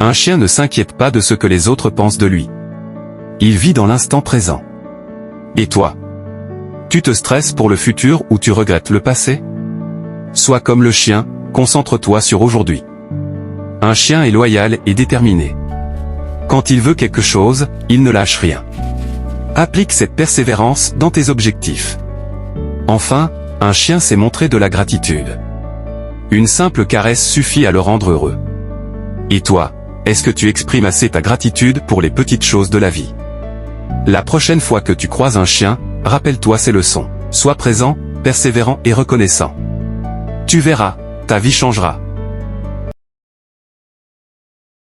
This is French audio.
Un chien ne s'inquiète pas de ce que les autres pensent de lui. Il vit dans l'instant présent. Et toi? Tu te stresses pour le futur ou tu regrettes le passé? Sois comme le chien, concentre-toi sur aujourd'hui. Un chien est loyal et déterminé. Quand il veut quelque chose, il ne lâche rien. Applique cette persévérance dans tes objectifs. Enfin, un chien sait montrer de la gratitude. Une simple caresse suffit à le rendre heureux. Et toi, est-ce que tu exprimes assez ta gratitude pour les petites choses de la vie? La prochaine fois que tu croises un chien, rappelle-toi ces leçons. Sois présent, persévérant et reconnaissant. Tu verras, ta vie changera.